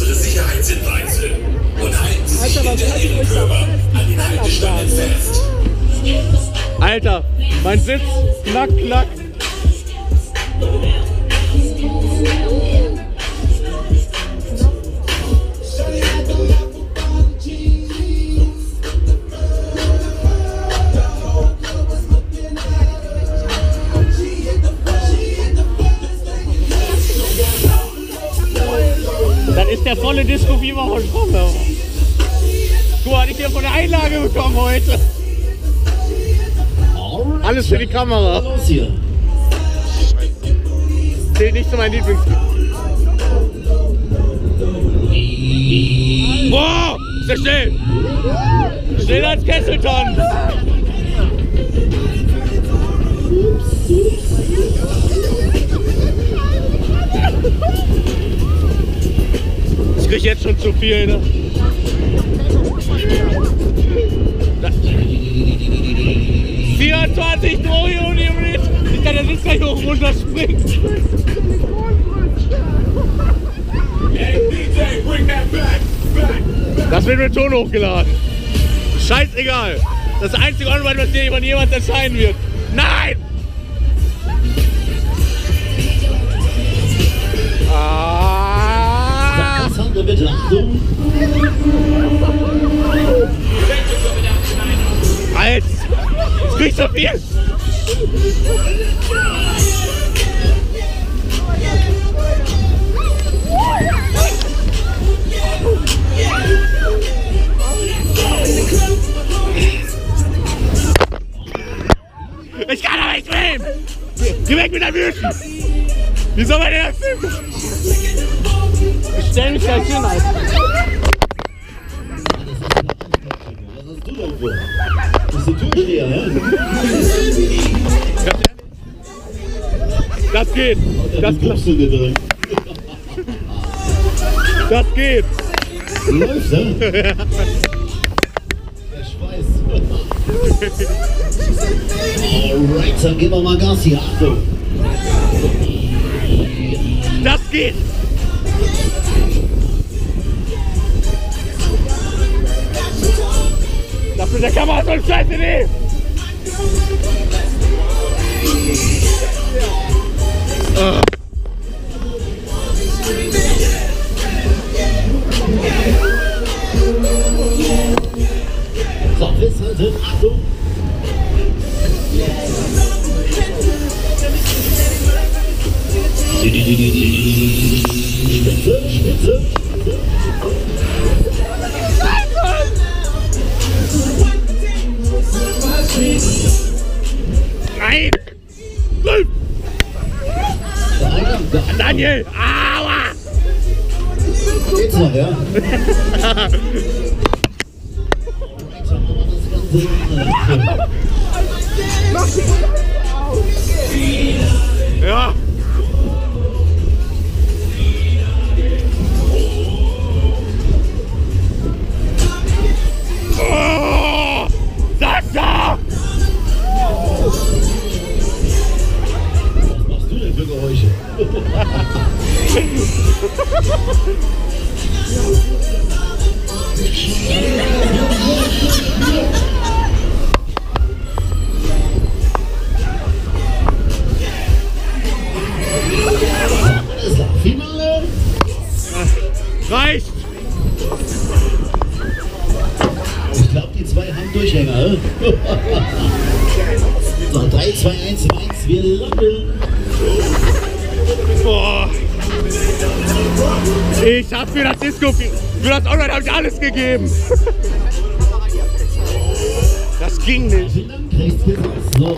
unsere Sicherheitshinweise und halten Sie sich hinter Ihren Körper an den Haltestangen fest. Alter, mein Sitz, knack, knack. Dann ist der volle Disco-Fieber von Stromme. Guck mal, was ich hier von der Einlage bekommen heute. Alles für die Kamera. Los hier. Zählt nicht zu meinen Lieblings. Boah! Ist der schnell! Schneller als Kesselton! Ich krieg jetzt schon zu viel, ne? 24 Drohnen-Unit! Ich kann der Sitz gleich hoch runter springen! Das wird mit Ton hochgeladen. Scheißegal. Das einzige Online, was dir jemals erscheinen wird. Nein! Ah! Sandra, bitte Achtung. Alter! Jetzt krieg ich so viel! Ich kann aber nicht filmen! Geh weg mit der Wüsten! Wie soll man denn das filmen? Ich stell mich gleich hin, Alter. Was hast du denn vor? Bist du Türsteher, ja? Das geht! Das klappt du dir drin. Das geht! Läuft, ne? Der Schweiß. Alright, dann geben wir mal Gas hier. Achtung! Das geht! Das mit der Kamera soll scheiße nehmen! So, festhalten, Achtung! Spitze, Spitze! Nein! Daniel! Aua! Geht's noch, ja? Ja! Oh! Sascha! Was machst du denn für Geräusche? Alles klar, Finale! Reicht! Ich glaube, die zwei haben Durchhänger. So, 3, 2, 1, 1, wir landen. Boah! Ich hab für das Disco, für das Online hab ich alles gegeben! Das ging nicht! Vielen Dank, rechts geht's. So.